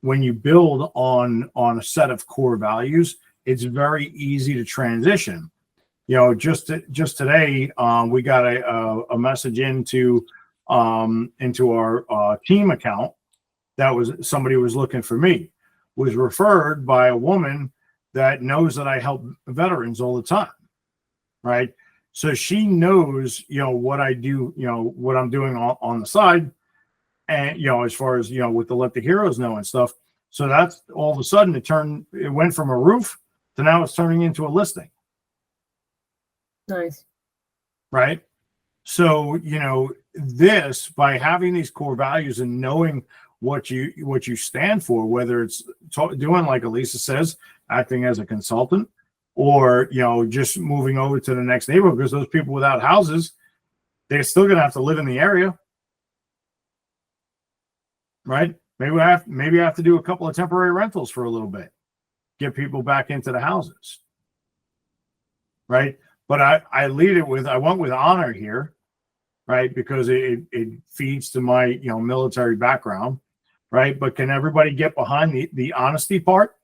when you build on a set of core values, it's very easy to transition. Just today, we got a message into our team account that was somebody was looking for me, was referred by a woman that knows that I help veterans all the time, right? So she knows, what I do, what I'm doing on the side, and as far as with the Let the Heroes Know and stuff. So that's all of a sudden it went from a roof to now it's turning into a listing. Nice. Right. So, this, by having these core values and knowing what you stand for, whether it's doing like Elisa says, acting as a consultant, or just moving over to the next neighborhood, because those people without houses, they're still going to have to live in the area, right? Maybe I have to do a couple of temporary rentals for a little bit, get people back into the houses, right? But I went with honor here, right? Because it feeds to my military background, right? But can everybody get behind the honesty part?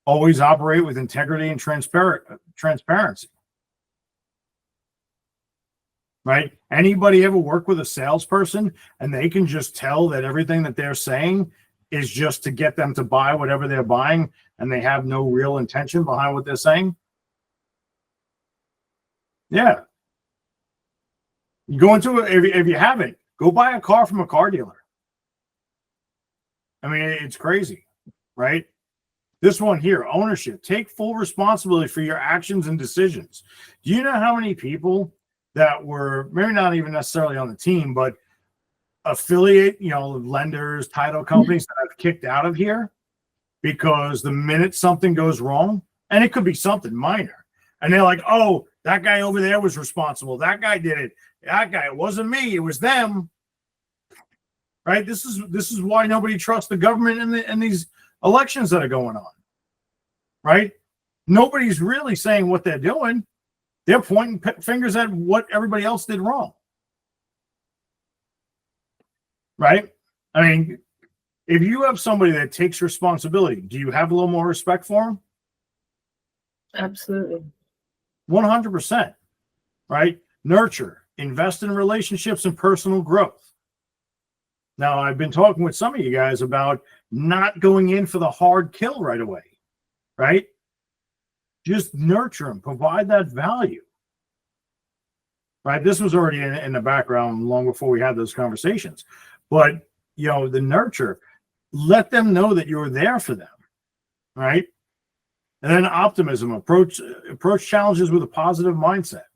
Always operate with integrity and transparency. Right? Anybody ever work with a salesperson and they can just tell that everything that they're saying is just to get them to buy whatever they're buying, and they have no real intention behind what they're saying? Yeah. You go into it, if you haven't, go buy a car from a car dealer. I mean, it's crazy, right? This one here, ownership. Take full responsibility for your actions and decisions. Do you know how many people that were maybe not even necessarily on the team, but affiliate, lenders, title companies that I've kicked out of here because the minute something goes wrong, and it could be something minor, and they're like, oh, that guy over there was responsible. That guy did it. That guy, it wasn't me. It was them. Right? This is why nobody trusts the government and these elections that are going on. Right? Nobody's really saying what they're doing. They're pointing fingers at what everybody else did wrong. Right? I mean, if you have somebody that takes responsibility, do you have a little more respect for them? Absolutely. 100%. Right? Nurture. Invest in relationships and personal growth. Now, I've been talking with some of you guys about not going in for the hard kill right away, right? Just nurture them, provide that value, right? This was already in the background long before we had those conversations. But, the nurture, let them know that you're there for them, right? And then optimism, approach challenges with a positive mindset,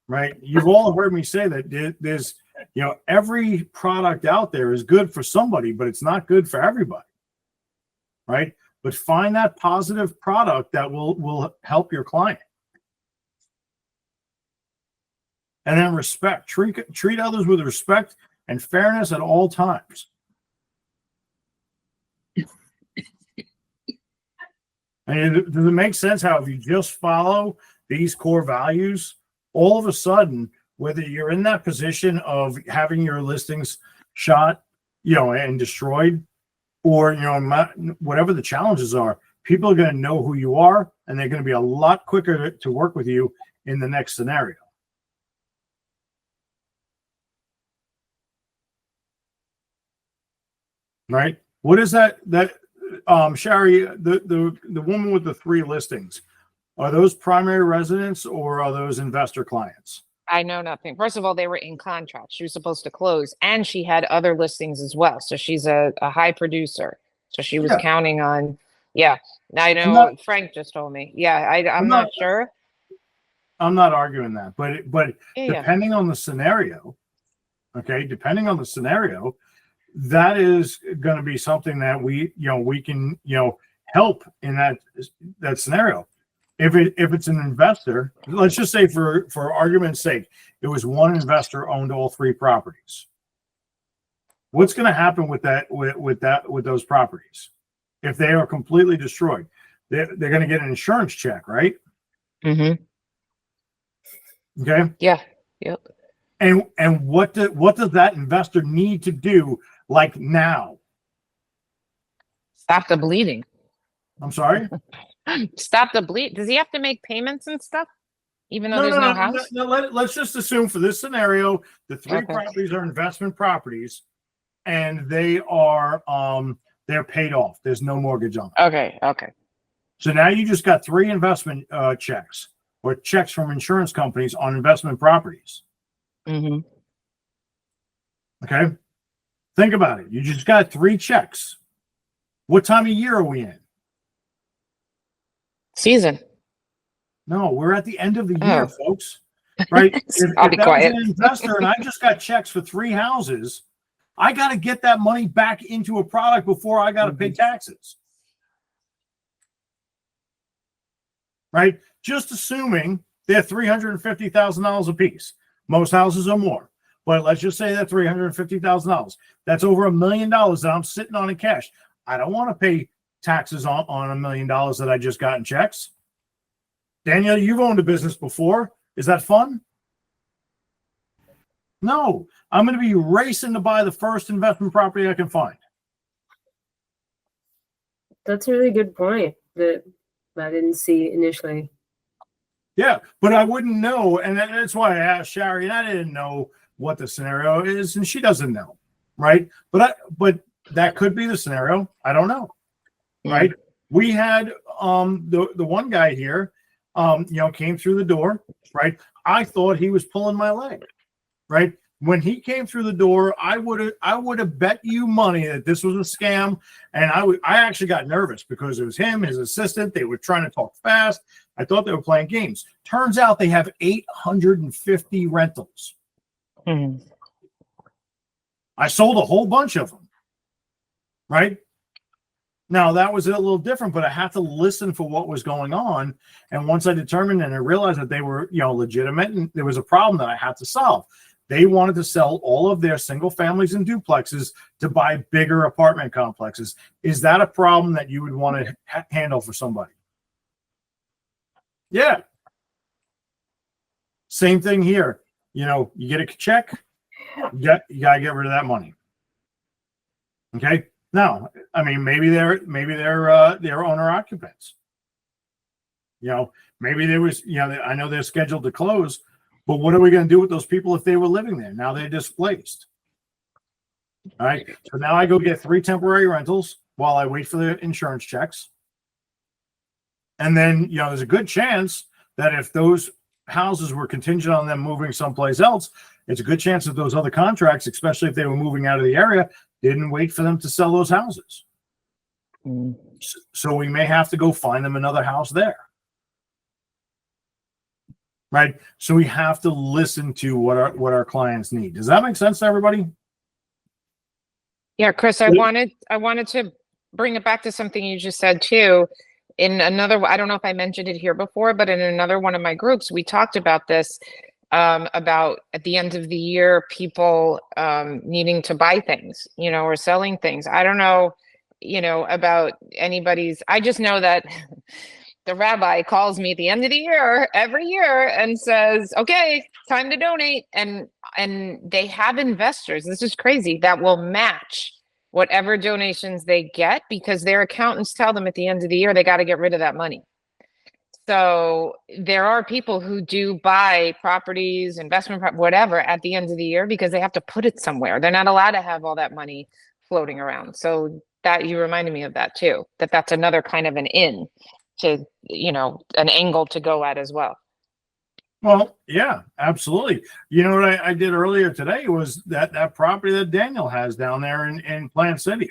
right? You've all heard me say that there's, every product out there is good for somebody, but it's not good for everybody, right? But find that positive product that will help your client. And then respect. Treat others with respect and fairness at all times. And does it make sense how if you just follow these core values, all of a sudden, whether you're in that position of having your listings shot, and destroyed, or, whatever the challenges are, people are going to know who you are, and they're going to be a lot quicker to work with you in the next scenario. Right? What is that Shari, the woman with the 3 listings, are those primary residents or are those investor clients? I know nothing. First of all, they were in contract. She was supposed to close, and she had other listings as well. So she's a high producer. So she was counting on, I know Frank just told me. I'm not sure. I'm not arguing that, but depending on the scenario, okay, that is going to be something that we can, help in that scenario. If it's an investor, let's just say for argument's sake, it was one investor owned all 3 properties. What's going to happen with those properties if they are completely destroyed? They're going to get an insurance check, right? Mm-hmm. Okay. Yeah. Yep. And what does that investor need to do, like now, Stop the bleeding. I'm sorry. Stop the bleed. Does he have to make payments and stuff, even though No, there's no, no no, house? no, let's just assume for this scenario, the three Okay. properties are investment properties, and they're paid off. There's no mortgage on them. Okay. Okay. So now you just got three investment checks or checks from insurance companies on investment properties. Mm-hmm. Okay. Think about it. You just got three checks. What time of year are we in? Season. No, we're at the end of the year, Oh. folks. Right? I'll If be that was quiet. an investor and I just got checks for three houses, I got to get that money back into a product before I got to pay taxes. Right? Just assuming they're $350,000 a piece. Most houses are more, but let's just say they're $350,000. That's over $1 million that I'm sitting on in cash. I don't want to pay taxes on $1 million that I just got in checks. Danielle, you've owned a business before. Is that fun? No, I'm going to be racing to buy the first investment property I can find. That's a really good point that I didn't see initially. Yeah, but I wouldn't know, and that's why I asked Shari, and I didn't know what the scenario is, and she doesn't know, right? But that could be the scenario. I don't know, right? We had the one guy here, came through the door, right? I thought he was pulling my leg, right? When he came through the door, I would have bet you money that this was a scam, and I actually got nervous because it was him, his assistant. They were trying to talk fast. I thought they were playing games. Turns out they have 850 rentals. Mm-hmm. I sold a whole bunch of them, right? Now that was a little different, but I had to listen for what was going on. And once I determined and I realized that they were, legitimate, and there was a problem that I had to solve. They wanted to sell all of their single families and duplexes to buy bigger apartment complexes. Is that a problem that you would want to handle for somebody? Yeah. Same thing here. You get a check, you got to get rid of that money. Okay. Now, I mean, maybe they're owner occupants. Maybe there was, I know they're scheduled to close, but what are we going to do with those people if they were living there? Now they're displaced. All right. So now I go get 3 temporary rentals while I wait for the insurance checks. And then, there's a good chance that if those houses were contingent on them moving someplace else, it's a good chance that those other contracts, especially if they were moving out of the area, didn't wait for them to sell those houses. Mm. So we may have to go find them another house there. Right. So we have to listen to what our clients need. Does that make sense to everybody? Yeah, Chris, I wanted to bring it back to something you just said too. In another, I don't know if I mentioned it here before, but in another one of my groups, we talked about this, about at the end of the year, people needing to buy things, or selling things. I don't know, about anybody's, I just know that the rabbi calls me at the end of the year every year and says, okay, time to donate. And they have investors. This is crazy, that will match whatever donations they get, because their accountants tell them at the end of the year, they got to get rid of that money. So there are people who do buy properties, whatever at the end of the year, because they have to put it somewhere. They're not allowed to have all that money floating around. So that, you reminded me of that too, that's another kind of an in to, an angle to go at as well. Well, yeah, absolutely. You know what I did earlier today was that property that Daniel has down there in Plant City,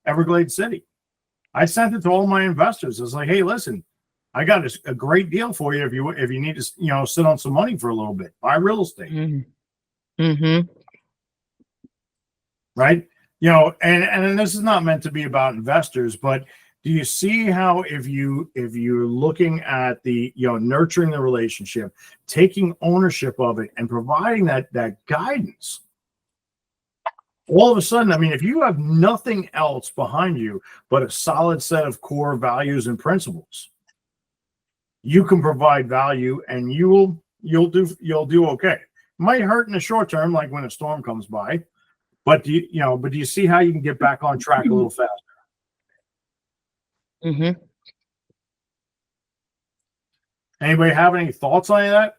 Everglades City. I sent it to all my investors. I was like, hey, listen, I got a great deal for you if you need to, sit on some money for a little bit, buy real estate. Mm-hmm. Right. And this is not meant to be about investors, but do you see how if you're looking at the, nurturing the relationship, taking ownership of it and providing that guidance, all of a sudden, I mean, if you have nothing else behind you but a solid set of core values and principles, you can provide value and you'll do okay. It might hurt in the short term, like when a storm comes by, but do you see how you can get back on track a little faster? Mm-hmm. Anybody have any thoughts on that?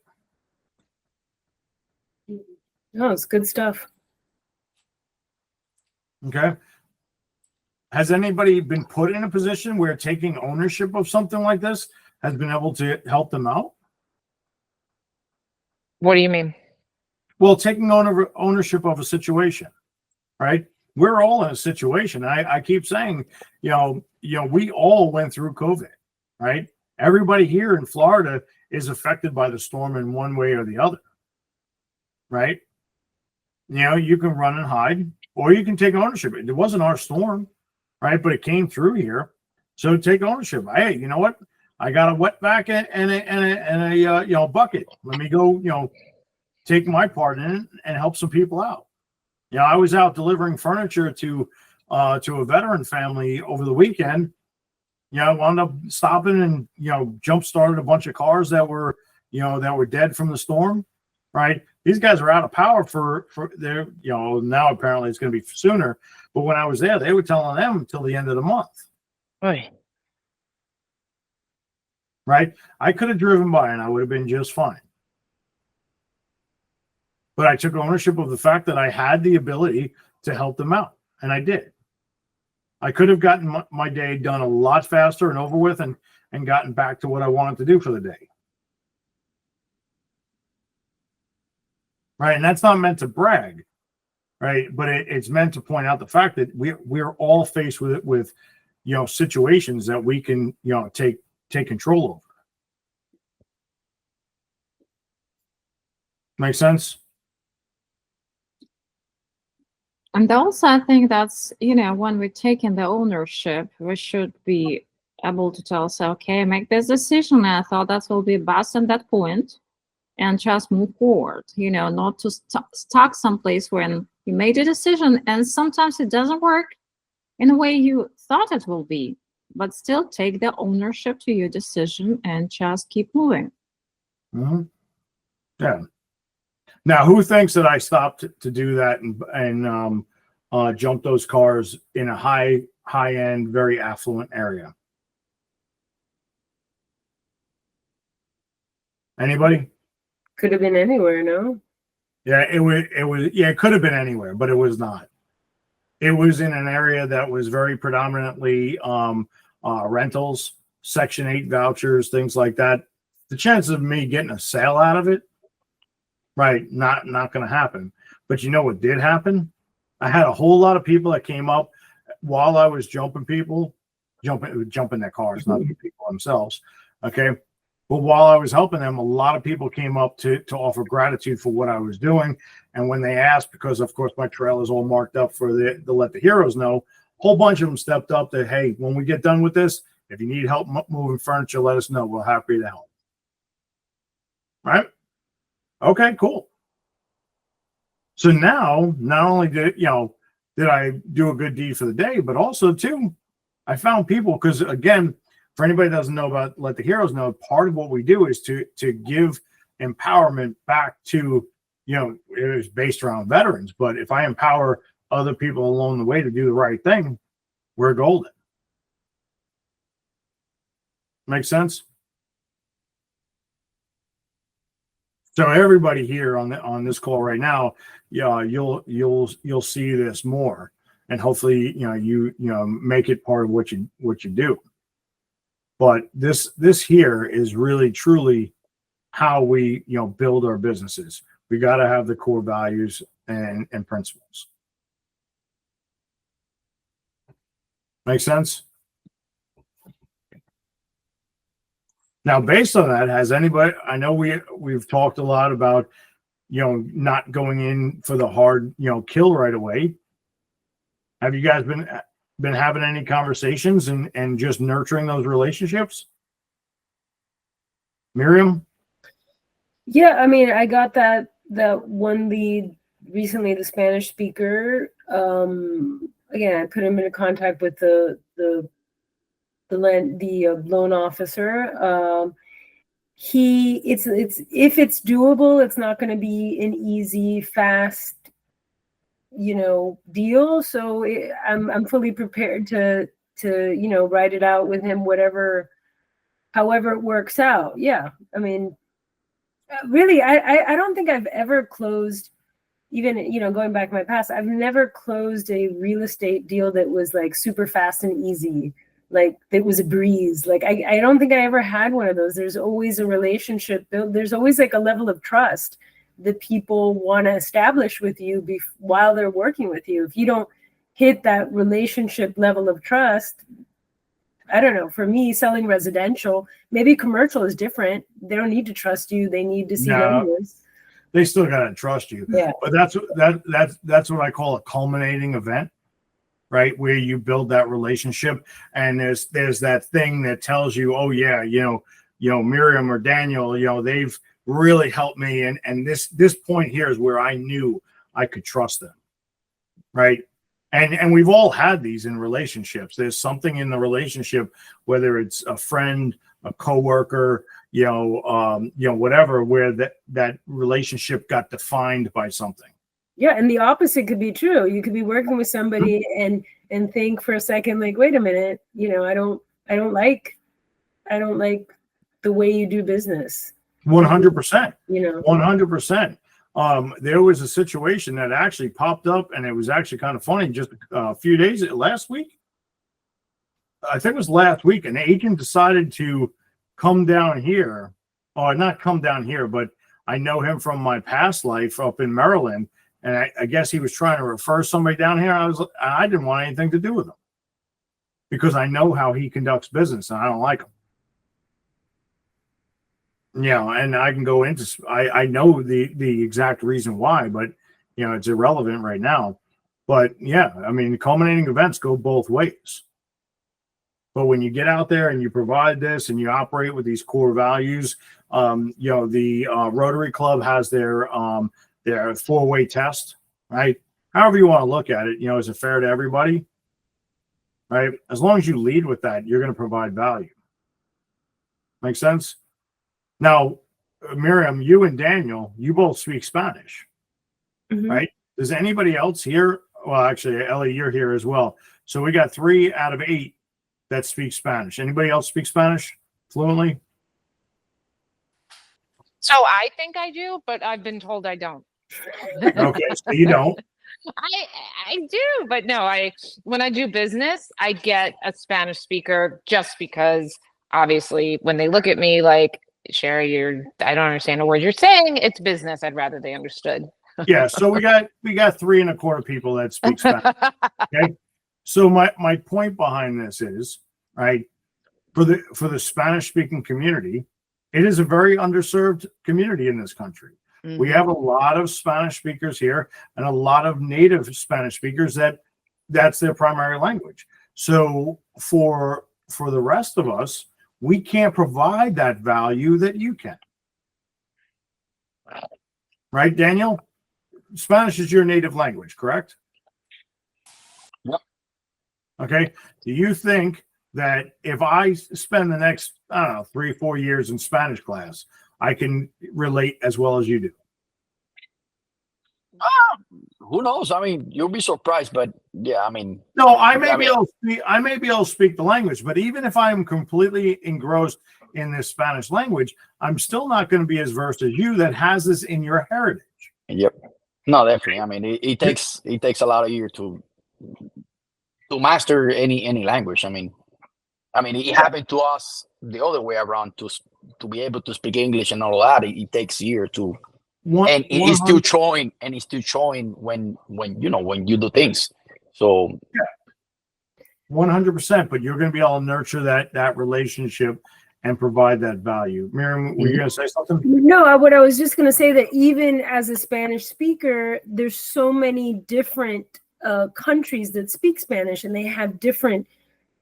No, it's good stuff. Okay. Has anybody been put in a position where taking ownership of something like this has been able to help them out? What do you mean? Well, taking ownership of a situation, right? We're all in a situation. I keep saying, we all went through COVID, right? Everybody here in Florida is affected by the storm in one way or the other, right? You can run and hide, or you can take ownership. It wasn't our storm, right? But it came through here, so take ownership. Hey, you know what? I got a wet vac and a bucket. Let me go, take my part in it and help some people out. I was out delivering furniture to a veteran family over the weekend. I wound up stopping and jump started a bunch of cars that were dead from the storm. Right, these guys are out of power for their now apparently it's going to be sooner. But when I was there, they were telling them until the end of the month. Right. Right, I could have driven by and I would have been just fine. But I took ownership of the fact that I had the ability to help them out, and I did. I could have gotten my day done a lot faster and over with and gotten back to what I wanted to do for the day. Right, and that's not meant to brag, right? But it's meant to point out the fact that we're all faced with situations that we can take control over. Make sense? And also, I think that's, when we're taking the ownership, we should be able to tell us, okay, make this decision. I thought that will be best at that point, and just move forward, not to stuck someplace when you made a decision and sometimes it doesn't work in a way you thought it will be, but still take the ownership to your decision and just keep moving. Mm-hmm. Yeah. Now, who thinks that I stopped to do that and jump those cars in a high end, very affluent area? Anybody? Could have been anywhere, no? Yeah, it was. Yeah, it could have been anywhere, but it was not. It was in an area that was very predominantly rentals, Section 8 vouchers, things like that. The chances of me getting a sale out of it, right, not going to happen. But you know what did happen? I had a whole lot of people that came up while I was jumping their cars, not the people themselves. Okay. But while I was helping them, a lot of people came up to offer gratitude for what I was doing. And when they asked, because of course my trail is all marked up for the let the heroes know, a whole bunch of them stepped up that, hey, when we get done with this, if you need help moving furniture, let us know. We're happy to help. Right? Okay, cool. So now, not only did I do a good deed for the day, but also too, I found people, because again, for anybody that doesn't know about Let the Heroes Know, part of what we do is to give empowerment back to, it is based around veterans, but if I empower other people along the way to do the right thing, we're golden. Make sense? So everybody here on this call right now, you'll see this more, and hopefully you make it part of what you do. But this here is really truly how we build our businesses. We got to have the core values and principles. Make sense? Now, based on that, has anybody? I know we've talked a lot about not going in for the hard kill right away. Have you guys been having any conversations and just nurturing those relationships? Miriam? Yeah, I mean, I got that one lead recently, the Spanish speaker. Again, I put him in contact with the loan officer. It's if it's doable, it's not going to be an easy, fast, deal. So I'm fully prepared to write it out with him, however it works out. Yeah. I mean, really, I don't think I've ever closed, even, going back in my past, I've never closed a real estate deal that was like super fast and easy. Like it was a breeze. Like I don't think I ever had one of those. There's always a relationship built. There's always like a level of trust that people want to establish with you while they're working with you. If you don't hit that relationship level of trust, I don't know. For me, selling residential, maybe commercial is different. They don't need to trust you. They need to see numbers. They still gotta trust you. Yeah. But that's what I call a culminating event, right? Where you build that relationship, and there's that thing that tells you, oh yeah, Miriam or Daniel, they've really helped me, and this point here is where I knew I could trust them, right? And we've all had these in relationships. There's something in the relationship, whether it's a friend, a coworker, whatever, where that relationship got defined by something. Yeah, and the opposite could be true. You could be working with somebody and think for a second, like, wait a minute, I don't like the way you do business. 100%. 100%. There was a situation that actually popped up, and it was actually kind of funny. Just a few days last week, I think it was last week, an agent decided to come down here, or not come down here, but I know him from my past life up in Maryland, and I guess he was trying to refer somebody down here. I didn't want anything to do with him because I know how he conducts business, and I don't like him. And I can go into, I know the exact reason why, but it's irrelevant right now. But yeah, I mean, culminating events go both ways. But when you get out there and you provide this and you operate with these core values, the Rotary Club has their 4-way test, right? However you want to look at it, is it fair to everybody? Right? As long as you lead with that, you're going to provide value. Make sense? Now, Miriam, you and Daniel, you both speak Spanish, right? Does anybody else here? Well, actually, Ellie, you're here as well. So we got 3 out of 8 that speak Spanish. Anybody else speak Spanish fluently? So I think I do, but I've been told I don't. Okay, so you don't. I do, but no, when I do business, I get a Spanish speaker just because obviously when they look at me like, Sherry, I don't understand a word you're saying. It's business. I'd rather they understood. Yeah, so we got 3.25 people that speak Spanish. Okay. So my point behind this is, right, for the Spanish speaking community, it is a very underserved community in this country. Mm-hmm. We have a lot of Spanish speakers here and a lot of native Spanish speakers that's their primary language. So for the rest of us, we can't provide that value that you can. Right, Daniel? Spanish is your native language, correct? Yep. Okay. Do you think that if I spend the next, 3-4 years in Spanish class, I can relate as well as you do? Who knows? I mean, you'll be surprised, but yeah, I mean. No, I may be able to speak the language, but even if I'm completely engrossed in this Spanish language, I'm still not going to be as versed as you that has this in your heritage. Yep. No, definitely. I mean, it takes a lot of years to master any language. I mean, it happened to us the other way around to be able to speak English and all that. It takes years to. And it's still showing, when you do things. So yeah, 100%. But you're going to be able to nurture that relationship and provide that value. Miriam, were you going to say something? No, what I was just going to say that even as a Spanish speaker, there's so many different countries that speak Spanish, and they have different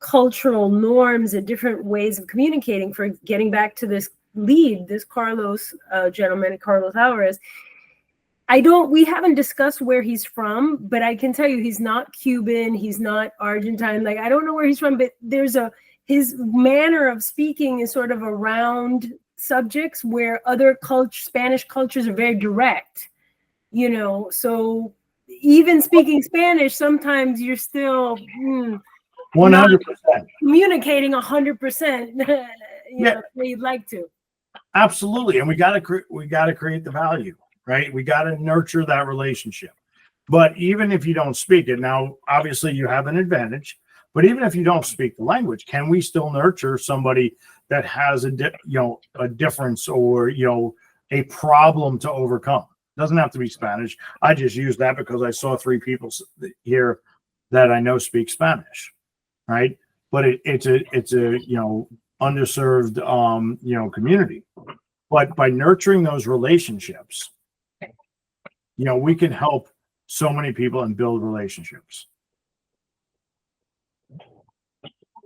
cultural norms and different ways of communicating. For getting back to this Carlos gentleman, Carlos Alvarez, we haven't discussed where he's from, but I can tell you he's not Cuban, he's not Argentine. Like, I don't know where he's from, but his manner of speaking is sort of around subjects where other Spanish cultures are very direct, so even speaking Spanish, sometimes you're still, 100%. communicating 100%. Yeah. You'd like to. Absolutely. And we got to create the value, right? We got to nurture that relationship. But even if you don't speak it, now obviously you have an advantage, but even if you don't speak the language, can we still nurture somebody that has a difference or, a problem to overcome? Doesn't have to be Spanish. I just used that because I saw 3 people here that I know speak Spanish, right? But it's a underserved community. But by nurturing those relationships, we can help so many people and build relationships.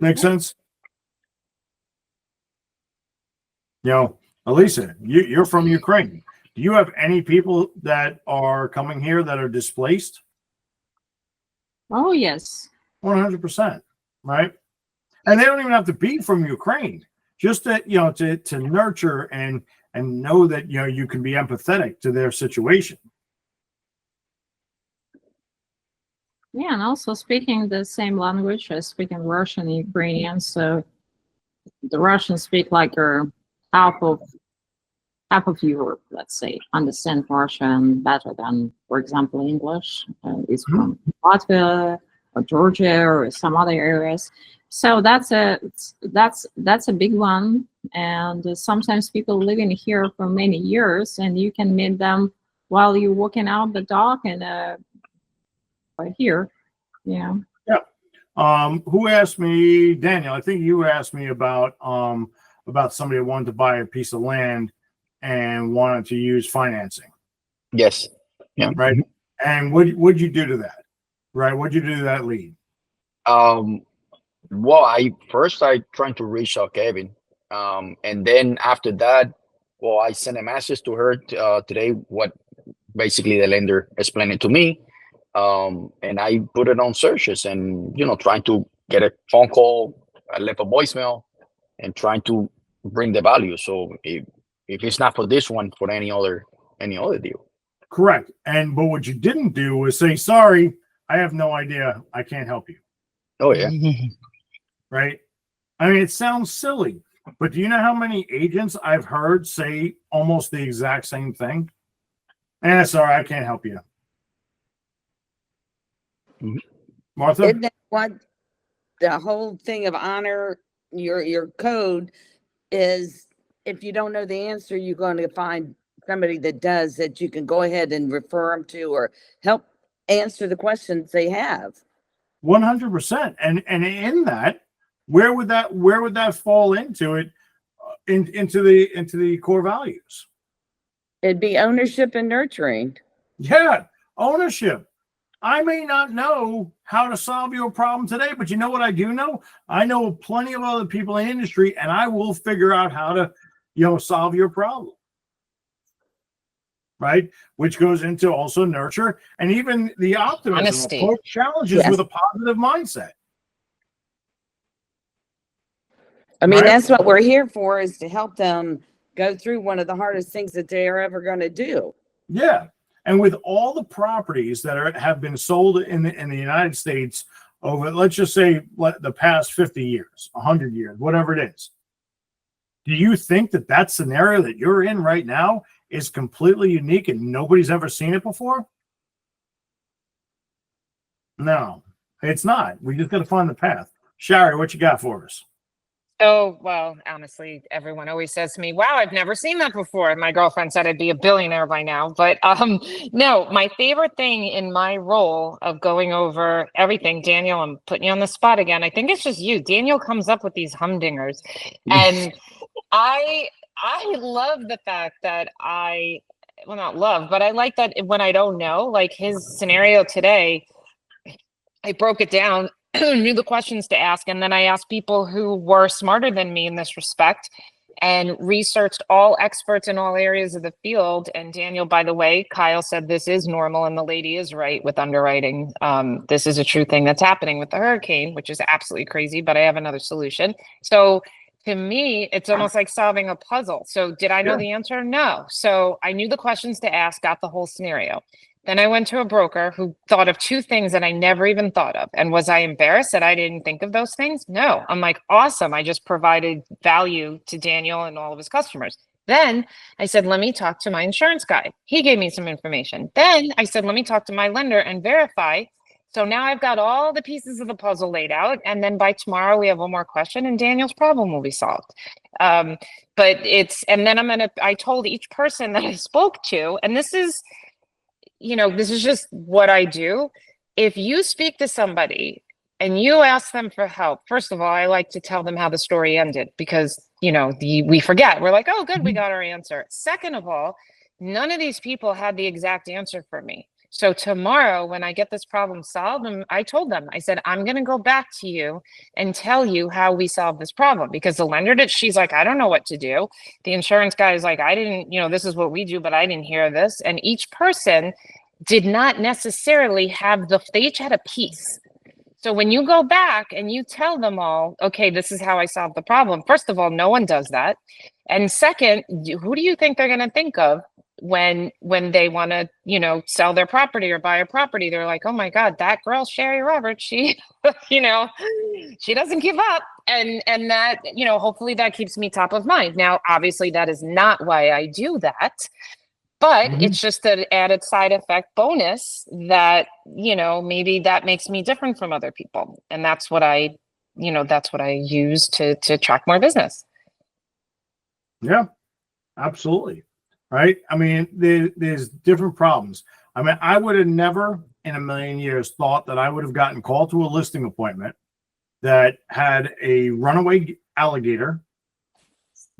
Make sense? Elisa, you're from Ukraine. Do you have any people that are coming here that are displaced? Oh, yes. 100%, right? And they don't even have to be from Ukraine. Just that, to nurture and know that, you can be empathetic to their situation. Yeah, and also speaking the same language. I speak in Russian and Ukrainian, so the Russians speak like half of Europe, let's say, understand Russian better than, for example, English. Is from Latvia or Georgia or some other areas. So that's a big one. And sometimes people living here for many years, and you can meet them while you're walking out the dog and right here. Yeah. Who asked me, Daniel? I think you asked me about somebody who wanted to buy a piece of land and wanted to use financing. Yes. Yeah. Right. And what'd you do to that? Right. What'd you do to that lead? Well, I trying to reach out Kevin. And then after that, well, I sent a message to her today, what basically the lender explained it to me. And I put it on searches and, trying to get a phone call. I left a voicemail and trying to bring the value. So if it's not for this one, for any other deal. Correct. But what you didn't do was say, sorry, I have no idea. I can't help you. Oh, yeah. Right. I mean, it sounds silly, but do you know how many agents I've heard say almost the exact same thing? Sorry, I can't help you. Martha? Isn't that what the whole thing of honor your code is? If you don't know the answer, you're going to find somebody that does, that you can go ahead and refer them to or help answer the questions they have. 100%. And in that, where would that fall into it, into the core values? It'd be ownership and nurturing. Yeah, ownership. I may not know how to solve your problem today, but you know what I do know? I know plenty of other people in the industry, and I will figure out how to, solve your problem. Right? Which goes into also nurture and even the optimism. Honesty. Approach challenges with a positive mindset. I mean, Right? that's what we're here for, is to help them go through one of the hardest things that they are ever going to do. Yeah. And with all the properties that have been sold in the United States over, let's just say, the past 50 years, 100 years, whatever it is, do you think that scenario that you're in right now is completely unique and nobody's ever seen it before? No, it's not. We just got to find the path. Shari, what you got for us? Oh, well, honestly, everyone always says to me, wow, I've never seen that before. My girlfriend said I'd be a billionaire by now. But no, my favorite thing in my role of going over everything, Daniel, I'm putting you on the spot again. I think it's just you. Daniel comes up with these humdingers. And I love the fact that well, not love, but I like that when I don't know, like his scenario today, I broke it down, knew the questions to ask, and then I asked people who were smarter than me in this respect and researched all experts in all areas of the field. And Daniel, by the way, Kyle said this is normal, and the lady is right with underwriting. This is a true thing that's happening with the hurricane, which is absolutely crazy, but I have another solution. So to me, it's almost like solving a puzzle. So did I know the answer? No. So I knew the questions to ask, got the whole scenario. Then I went to a broker who thought of two things that I never even thought of. And was I embarrassed that I didn't think of those things? No. I'm like, awesome. I just provided value to Daniel and all of his customers. Then I said, let me talk to my insurance guy. He gave me some information. Then I said, let me talk to my lender and verify. So now I've got all the pieces of the puzzle laid out. And then by tomorrow, we have one more question and Daniel's problem will be solved. But and then I told each person that I spoke to, and this is just what I do. If you speak to somebody and you ask them for help, first of all, I like to tell them how the story ended because, we forget. We're like, oh, good, we got our answer. Second of all, none of these people had the exact answer for me. So tomorrow, when I get this problem solved, I told them, I said, I'm going to go back to you and tell you how we solved this problem because the lender she's like, I don't know what to do. The insurance guy is like, I didn't, this is what we do, but I didn't hear this. And each person did not necessarily they each had a piece. So when you go back and you tell them all, okay, this is how I solved the problem. First of all, no one does that. And second, who do you think they're going to think of when they want to, sell their property or buy a property? They're like, oh my God, that girl, Sherry Roberts, she, she doesn't give up. And that, hopefully that keeps me top of mind. Now, obviously that is not why I do that. But it's just an added side effect bonus that, maybe that makes me different from other people. And that's what I use to attract more business. Yeah, absolutely. Right. I mean, there's different problems. I mean, I would have never in a million years thought that I would have gotten called to a listing appointment that had a runaway alligator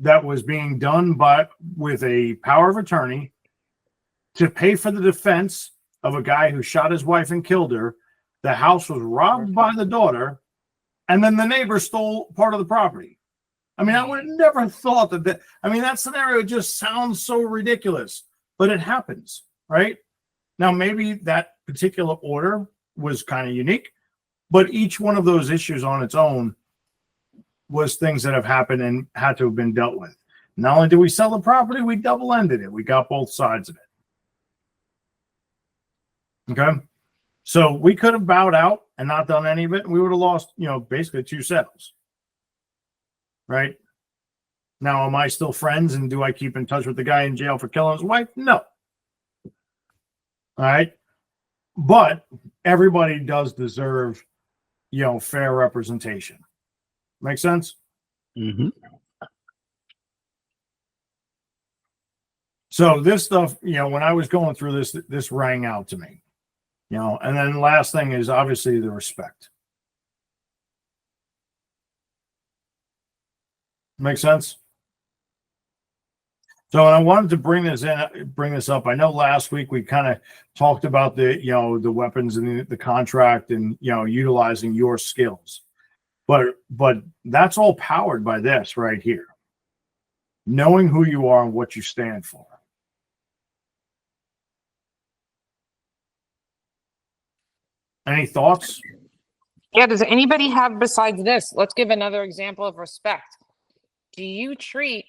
that was being done with a power of attorney to pay for the defense of a guy who shot his wife and killed her. The house was robbed by the daughter, and then the neighbor stole part of the property. I mean, I would have never thought that scenario just sounds so ridiculous, but it happens, right? Now, maybe that particular order was kind of unique, but each one of those issues on its own was things that have happened and had to have been dealt with. Not only did we sell the property, we double-ended it. We got both sides of it. Okay, so we could have bowed out and not done any of it, and we would have lost, basically 2 sales. Right now, am I still friends and do I keep in touch with the guy in jail for killing his wife? No. All right, but everybody does deserve, fair representation. Make sense? Mm-hmm. So this stuff, when I was going through this rang out to me. And then the last thing is obviously the respect. Make sense? So I wanted to bring this up. I know last week we kind of talked about the weapons and the contract and utilizing your skills, but that's all powered by this right here. Knowing who you are and what you stand for. Any thoughts? Yeah, does anybody have besides this? Let's give another example of respect. Do you treat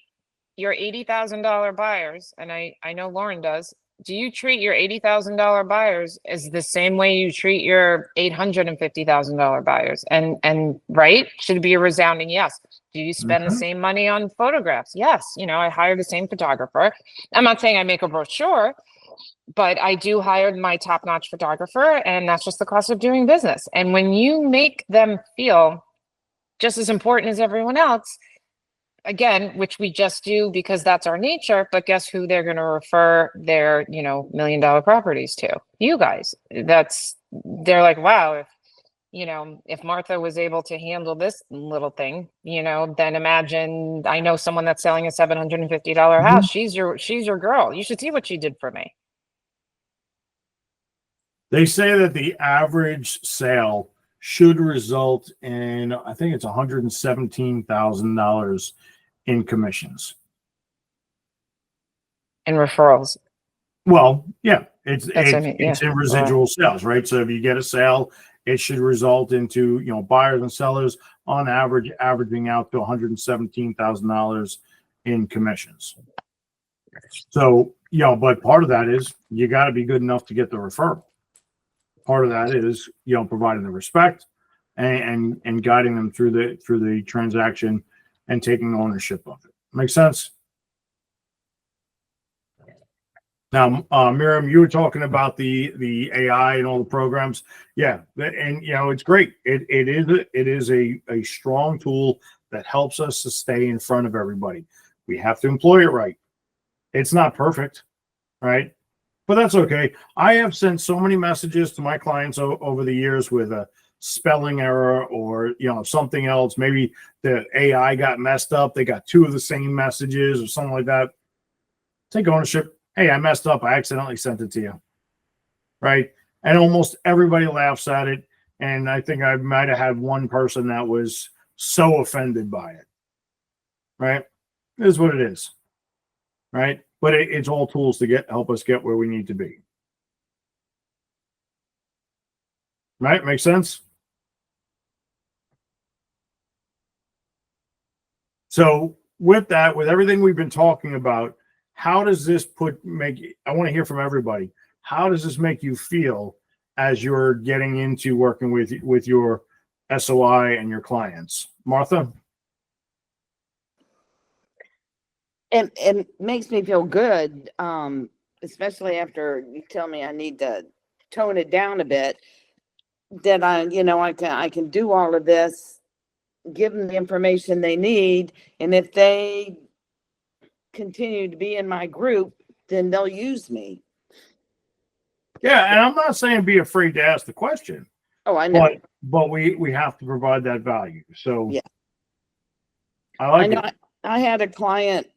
your $80,000 buyers, and I know Lauren does, do you treat your $80,000 buyers as the same way you treat your $850,000 buyers? And right? Should it be a resounding yes. Do you spend the same money on photographs? Yes. I hire the same photographer. I'm not saying I make a brochure, but I do hire my top-notch photographer, and that's just the cost of doing business. And when you make them feel just as important as everyone else, again, which we just do because that's our nature, but guess who they're going to refer their, $1 million properties to? You guys. They're like, wow, if Martha was able to handle this little thing, then imagine I know someone that's selling a $750 house. She's your girl. You should see what she did for me. They say that the average sale should result in, I think it's $117,000 in commissions. And referrals. Well, yeah, it's it's in residual sales, right? So if you get a sale, it should result into, buyers and sellers on average averaging out to $117,000 in commissions. So, but part of that is you got to be good enough to get the referral. Part of that is, providing the respect and guiding them through the transaction and taking ownership of it. Make sense? Now, Miriam, you were talking about the AI and all the programs. Yeah, and it's great. It is a strong tool that helps us to stay in front of everybody. We have to employ it right. It's not perfect, right? But that's okay. I have sent so many messages to my clients over the years with a spelling error or something else. Maybe the AI got messed up. They got two of the same messages or something like that. Take ownership. Hey, I messed up. I accidentally sent it to you. Right. And almost everybody laughs at it. And I think I might have had one person that was so offended by it. Right. It is what it is. Right. But it's all tools to help us get where we need to be. Right. Makes sense. So with that, with everything we've been talking about, how does this I want to hear from everybody. How does this make you feel as you're getting into working with your SOI and your clients? Martha? It makes me feel good, especially after you tell me I need to tone it down a bit, that I can do all of this, give them the information they need, and if they continue to be in my group, then they'll use me. Yeah, and I'm not saying be afraid to ask the question. Oh, I know. But we have to provide that value. So yeah, I like know. it. I had a client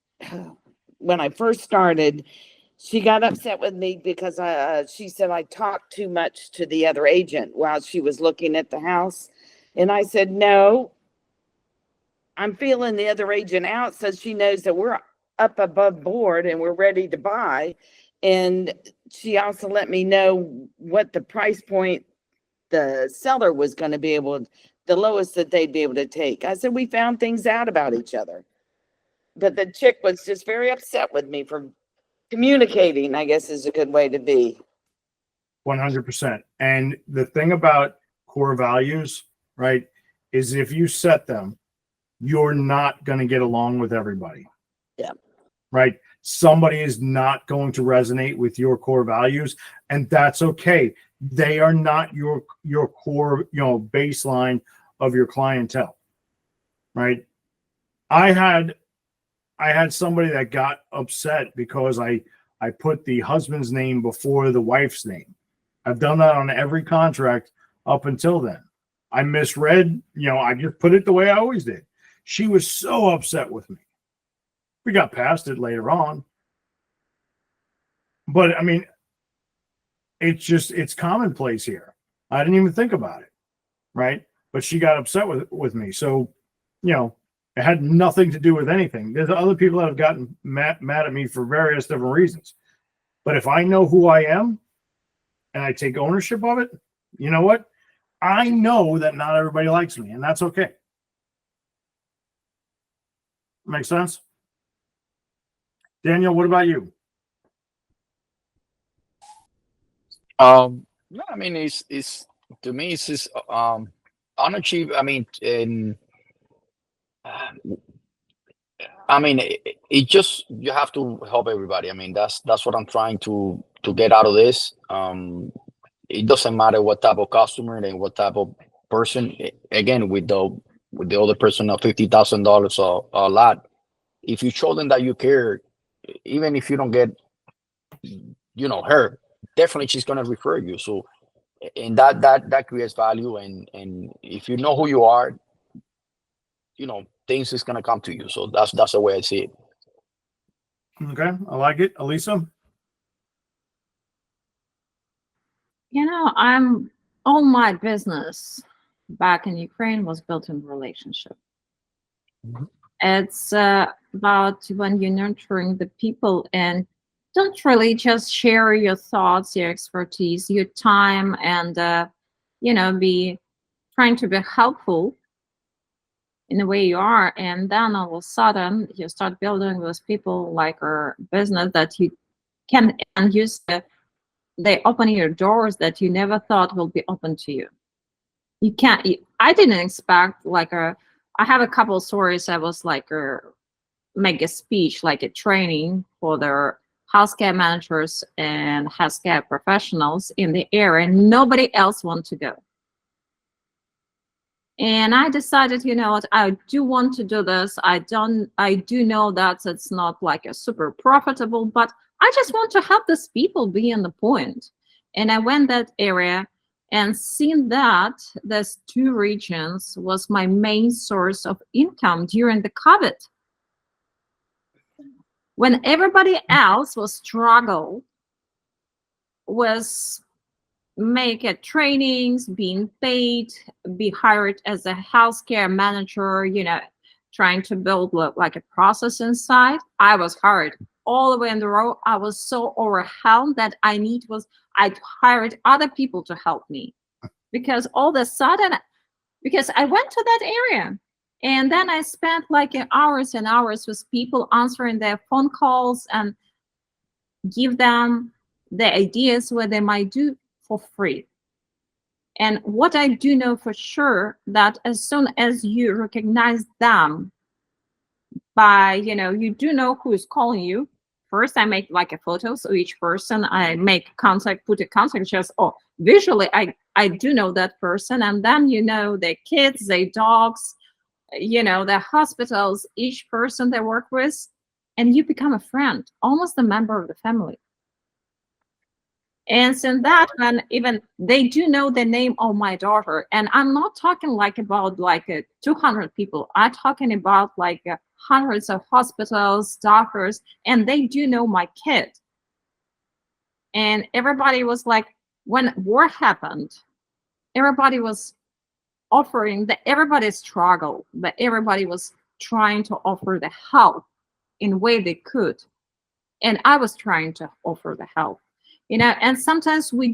when I first started. She got upset with me because she said I talked too much to the other agent while she was looking at the house. And I said, no, I'm feeling the other agent out so she knows that we're up above board and we're ready to buy. And she also let me know what the price point the seller was going to be the lowest that they'd be able to take. I said, we found things out about each other. But the chick was just very upset with me for communicating, I guess is a good way to be. 100%. And the thing about core values, right, is if you set them, you're not going to get along with everybody. Yeah. Right. Somebody is not going to resonate with your core values, and that's okay. They are not your core, baseline of your clientele. Right. I had somebody that got upset because I put the husband's name before the wife's name. I've done that on every contract up until then. I misread, I just put it the way I always did. She was so upset with me. We got past it later on. But I mean, it's commonplace here. I didn't even think about it. Right. But she got upset with me. So, it had nothing to do with anything. There's other people that have gotten mad at me for various different reasons. But if I know who I am and I take ownership of it, you know what? I know that not everybody likes me, and that's okay. Make sense? Daniel, what about you? No, I mean, it's to me, it's just unachieved. I mean, it just, you have to help everybody. I mean, that's what I'm trying to get out of this. It doesn't matter what type of customer and what type of person. Again, with the other person of $50,000 a lot, if you show them that you care, even if you don't get, her, definitely she's gonna refer you. So, and that creates value. And if you know who you are, things is gonna come to you. So that's the way I see it. Okay, I like it. Elisa? All my business back in Ukraine was built in relationship. Mhm. It's about when you're nurturing the people and don't really just share your thoughts, your expertise, your time, and be trying to be helpful. in the way you are, and then all of a sudden you start building with people like a business that you can, and they open your doors that you never thought will be open to you. You can't. I didn't expect I have a couple of stories. I was like make a speech, like a training for their healthcare managers and healthcare professionals in the area. Nobody else wanted to go. And I decided, you know what, I do want to do this. I do know that it's not like a super profitable, but I just want to help these people be on the point. And I went that area and seen that these two regions was my main source of income during the COVID. When everybody else was struggle was make trainings, being paid, be hired as a healthcare manager, you know, trying to build like a process inside. I was hired all the way in the row. I was so overwhelmed that I hired other people to help me, because all of a sudden, because I went to that area and then I spent like hours and hours with people answering their phone calls and give them the ideas what they might do for free. And what I do know for sure, that as soon as you recognize them by, you know, you do know who is calling you. First, I make like a photo. So each person I make contact, put a contact, just, visually, I do know that person. And then, you know, their kids, their dogs, you know, their hospitals, each person they work with, and you become a friend, almost a member of the family. And since that, when even they do know the name of my daughter, and I'm not talking like about like 200 people, I'm talking about like hundreds of hospitals, doctors, and they do know my kid. And everybody was like, when war happened, everybody was offering that everybody struggled, but everybody was trying to offer the help in way they could. And I was trying to offer the help. You know, and sometimes we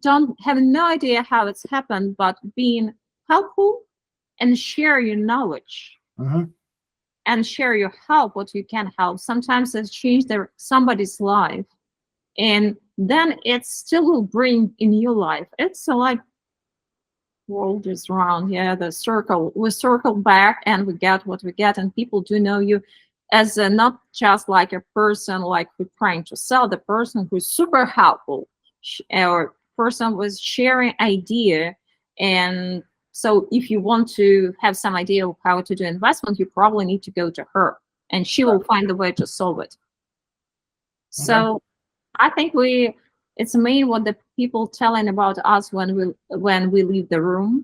don't have no idea how it's happened, but being helpful and share your knowledge and share your help, what you can help. Sometimes it's changed somebody's life, and then it still will bring in your life. It's like world is round, yeah. We circle back, and we get what we get, and people do know you as not just like a person like who's trying to sell, the person who's super helpful, or person with sharing idea. And so if you want to have some idea of how to do investment, you probably need to go to her, and she will find a way to solve it. So I think it's main what the people telling about us when we leave the room.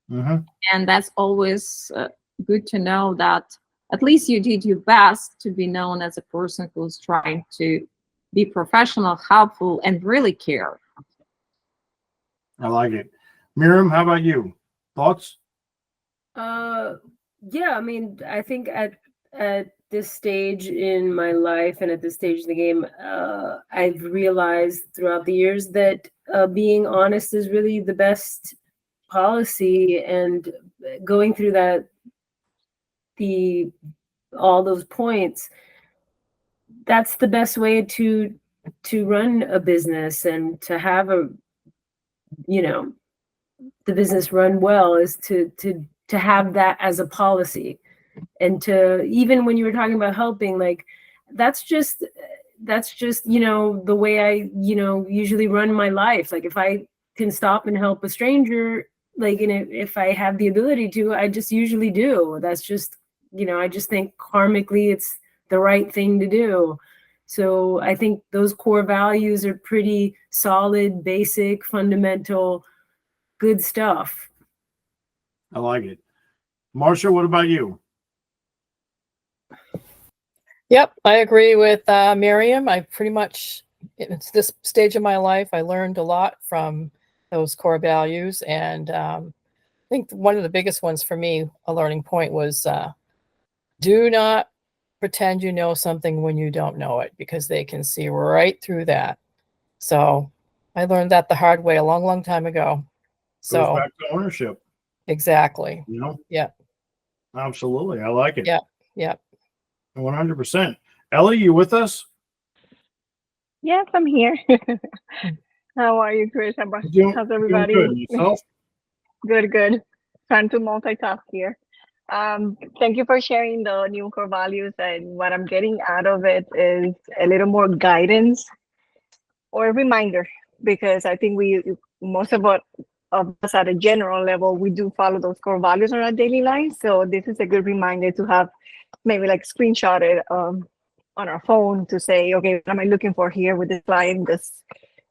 And that's always good to know that at least you did your best to be known as a person who's trying to be professional, helpful, and really care. I like it. Miriam, how about you? Thoughts? Yeah, I mean, I think at this stage in my life and at this stage of the game, I've realized throughout the years that being honest is really the best policy, and going through all those points, that's the best way to run a business and to have the business run well, is to have that as a policy. And to, even when you were talking about helping, like that's just the way I usually run my life. Like if I can stop and help a stranger, like, and if I have the ability to, I just usually do. That's just, I just think karmically it's the right thing to do. So I think those core values are pretty solid, basic, fundamental, good stuff. I like it. Marsha, what about you? Yep, I agree with Miriam. I pretty much, it's this stage of my life, I learned a lot from those core values. And I think one of the biggest ones for me, a learning point, was do not pretend you know something when you don't know it, because they can see right through that. So I learned that the hard way a long, long time ago. Goes back to ownership. Exactly. You know? Yeah. Absolutely. I like it. Yeah. Yeah. 100%. Ellie, you with us? Yes, I'm here. How are you, Chris? Doing How's good. everybody? Yourself? Good, good. Trying to multitask here. Thank you for sharing the new core values. And what I'm getting out of it is a little more guidance or a reminder, because I think most of us at a general level, we do follow those core values on our daily life. So this is a good reminder to have maybe like screenshot it on our phone to say, okay, what am I looking for here with this client? Just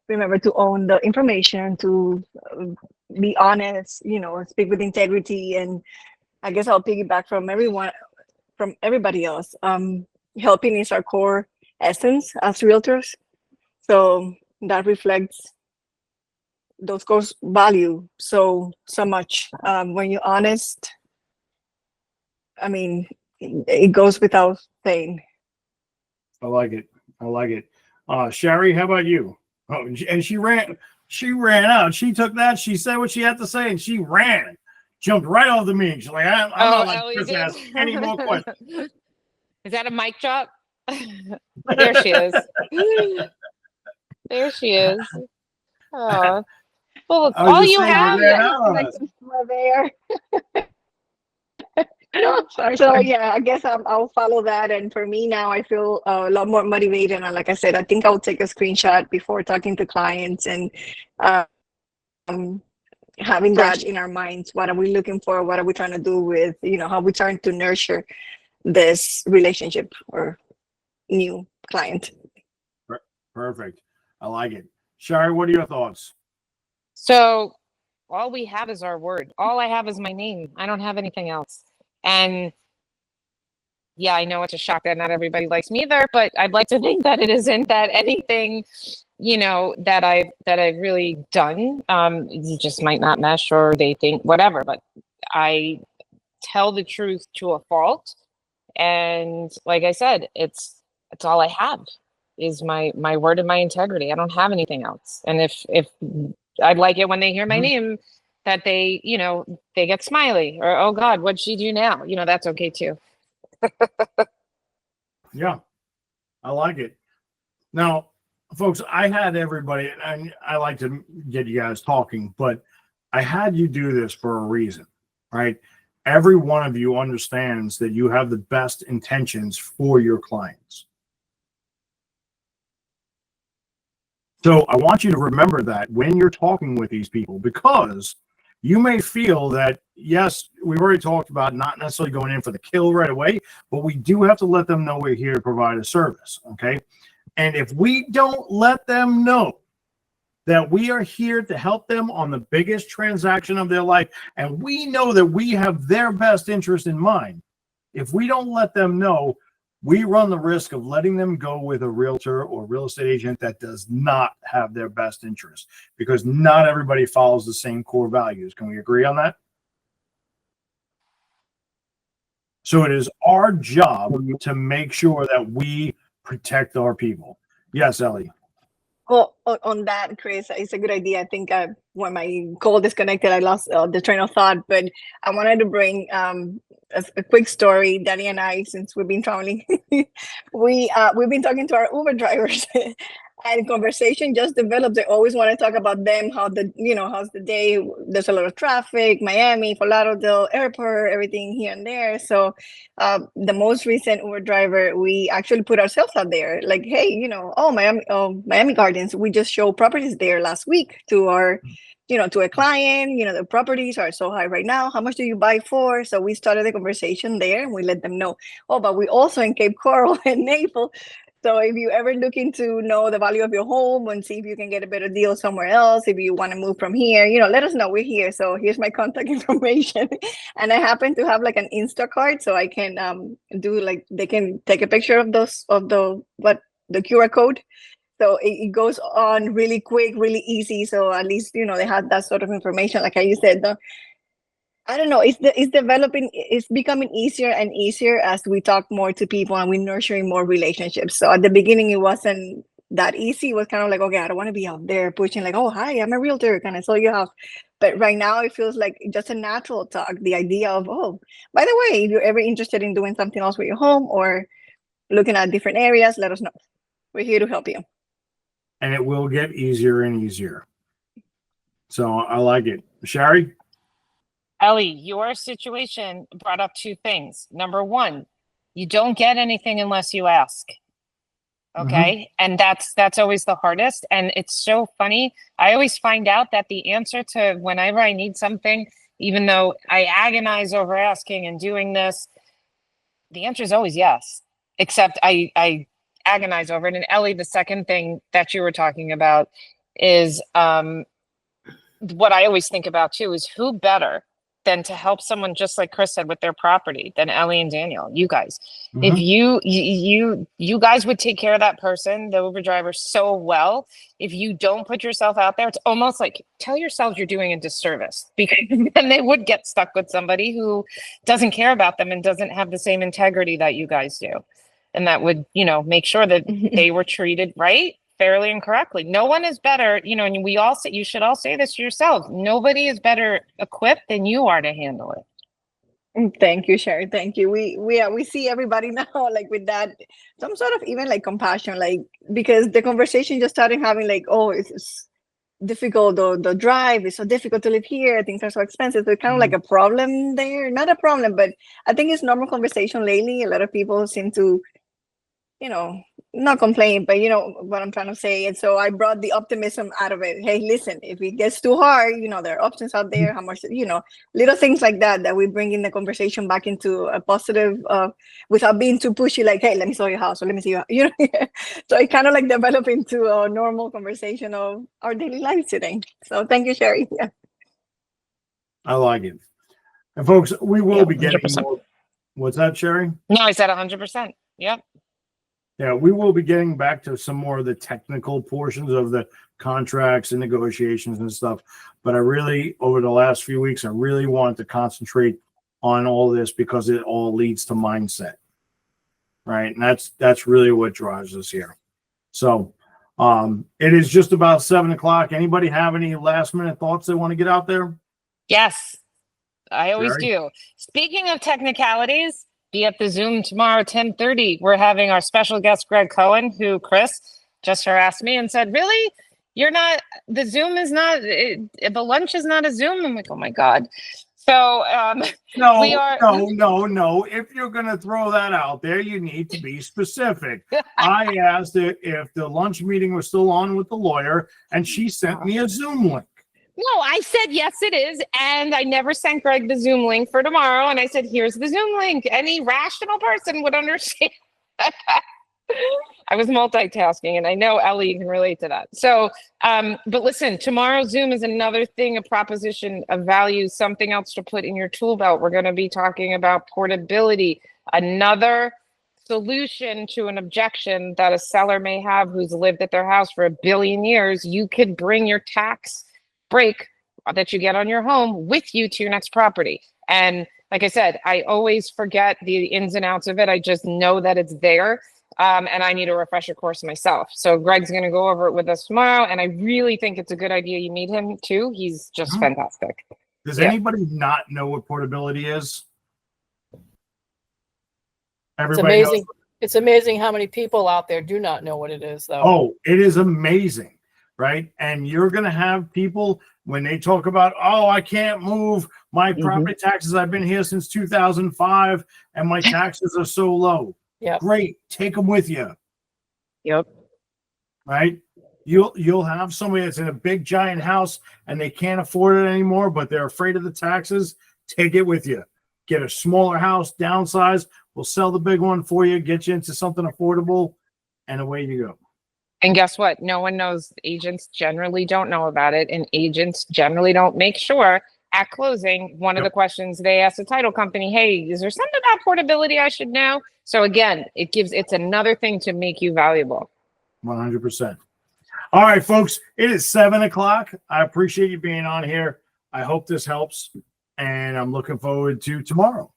remember to own the information, to be honest, speak with integrity. And I guess I'll piggyback from everybody else. Helping is our core essence as realtors. So that reflects those core value so much. When you're honest, I mean, it goes without saying. I like it. I like it. Sherry, how about you? Oh, and she ran out. She took that. She said what she had to say, and she ran. Jumped right off the meeting. She's like, I'm not like Ellie Chris did. ask any more questions. Is that a mic drop? There she is. There she is. Oh, well, I was all just you saying, have. you ran out on us. There. So yeah, I guess I'll follow that. And for me now, I feel a lot more motivated. And like I said, I think I'll take a screenshot before talking to clients and having that in our minds. What are we looking for? What are we trying to do with, how we trying to nurture this relationship or new client. Perfect. I like it. Sherry, what are your thoughts? So all we have is our word. All I have is my name. I don't have anything else. And yeah, I know it's a shock that not everybody likes me either, but I'd like to think that it isn't that anything, that I've really done. You just might not mesh, or they think whatever, but I tell the truth to a fault. And like I said, it's all I have is my word and my integrity. I don't have anything else. And if I'd like it when they hear my name, that they get smiley, or, oh God, what'd she do now? That's okay too. Yeah, I like it. Now, folks, I had everybody, and I like to get you guys talking, but I had you do this for a reason, right? Every one of you understands that you have the best intentions for your clients. So I want you to remember that when you're talking with these people, because you may feel that, yes, we've already talked about not necessarily going in for the kill right away, but we do have to let them know we're here to provide a service, okay? And if we don't let them know that we are here to help them on the biggest transaction of their life, and we know that we have their best interest in mind, if we don't let them know, we run the risk of letting them go with a realtor or real estate agent that does not have their best interest, because not everybody follows the same core values. Can we agree on that? So it is our job to make sure that we protect our people. Yes, Ellie. Well, on that, Chris, it's a good idea. I think when my call disconnected, I lost the train of thought. But I wanted to bring a quick story. Danny and I, since we've been traveling, we've been talking to our Uber drivers, and conversation just developed. They always want to talk about them, how's the day. There's a lot of traffic, Miami, Fort Lauderdale airport, everything here and there. So the most recent Uber driver, we actually put ourselves out there, like, hey, Miami Gardens, we just showed properties there last week to our to a client. The properties are so high right now. How much do you buy for? So we started the conversation there, and we let them know. Oh, but we also in Cape Coral and Naples. So if you ever looking to know the value of your home and see if you can get a better deal somewhere else, if you want to move from here, let us know. We're here. So here's my contact information. And I happen to have like an Instacart, so I can do like, they can take a picture of the QR code. So it goes on really quick, really easy. So at least, they have that sort of information. Like you said, I don't know. It's developing. It's becoming easier and easier as we talk more to people and we're nurturing more relationships. So at the beginning, it wasn't that easy. It was kind of like, okay, I don't want to be out there pushing like, oh, hi, I'm a realtor, kind of. So you have But right now it feels like just a natural talk. The idea of, oh, by the way, if you're ever interested in doing something else with your home or looking at different areas, let us know. We're here to help you. And it will get easier and easier. So I like it. Sherry? Ellie, your situation brought up two things. Number one, you don't get anything unless you ask. Okay. And that's always the hardest. And it's so funny. I always find out that the answer to whenever I need something, even though I agonize over asking and doing this, the answer is always yes. Except I agonize over it. And Ellie, the second thing that you were talking about is what I always think about too is who better than to help someone just like Chris said with their property than Ellie and Daniel, you guys. If you guys would take care of that person, the Uber driver, so well, if you don't put yourself out there, it's almost like tell yourselves you're doing a disservice because then they would get stuck with somebody who doesn't care about them and doesn't have the same integrity that you guys do. And that would, make sure that they were treated right, fairly and correctly. No one is better, and we all say, you should all say this to yourself. Nobody is better equipped than you are to handle it. Thank you, Sherry. Thank you. We see everybody now like with that, some sort of even like compassion, like because the conversation just started having like, oh, it's difficult, the drive is so difficult to live here, things are so expensive. So it's kind of like a problem there. Not a problem, but I think it's normal conversation lately. A lot of people seem to not complain, but what I'm trying to say. And so I brought the optimism out of it. Hey, listen, if it gets too hard, there are options out there. How much, little things like that we bring in the conversation back into a positive, without being too pushy, like, hey, let me show your house or let me see you. So it kind of like developed into a normal conversation of our daily lives today. So thank you, Sherry. Yeah. I like it. And folks, we will be getting 100%. more. What's that, Sherry? No, I said 100%. Yep. Yeah, we will be getting back to some more of the technical portions of the contracts and negotiations and stuff. But I really, over the last few weeks, I really wanted to concentrate on all this because it all leads to mindset, right? And that's really what drives us here. So it is just about 7:00. Anybody have any last minute thoughts they want to get out there? Yes, I always Sherry? do. Speaking of technicalities, be at the Zoom tomorrow, 10:30. We're having our special guest, Greg Cohen, who Chris just harassed me and said, really? You're not, the Zoom is not, the lunch is not a Zoom? I'm like, oh my God. So No. If you're going to throw that out there, you need to be specific. I asked if the lunch meeting was still on with the lawyer, and she sent me a Zoom link. No, I said, yes, it is. And I never sent Greg the Zoom link for tomorrow. And I said, here's the Zoom link. Any rational person would understand. I was multitasking, and I know Ellie can relate to that. So, but listen, tomorrow's Zoom is another thing, a proposition of value, something else to put in your tool belt. We're going to be talking about portability, another solution to an objection that a seller may have who's lived at their house for 1 billion years. You could bring your tax break that you get on your home with you to your next property. And like I said, I always forget the ins and outs of it. I just know that it's there. And I need a refresher course myself. So Greg's going to go over it with us tomorrow. And I really think it's a good idea you meet him too. He's just fantastic. Does anybody not know what portability is? Everybody It's amazing. knows. It's amazing how many people out there do not know what it is, though. Oh, it is amazing. Right. And you're going to have people when they talk about, oh, I can't move my property taxes. I've been here since 2005 and my taxes are so low. Yeah. Great. Take them with you. Yep. Right. You'll have somebody that's in a big giant house and they can't afford it anymore, but they're afraid of the taxes. Take it with you. Get a smaller house, downsize. We'll sell the big one for you, get you into something affordable, and away you go. And guess what? No one knows. Agents generally don't know about it, and agents generally don't make sure at closing. One of the questions they ask the title company, hey, is there something about portability I should know? So again, it's another thing to make you valuable. 100%. All right, folks, it is 7:00. I appreciate you being on here. I hope this helps, and I'm looking forward to tomorrow.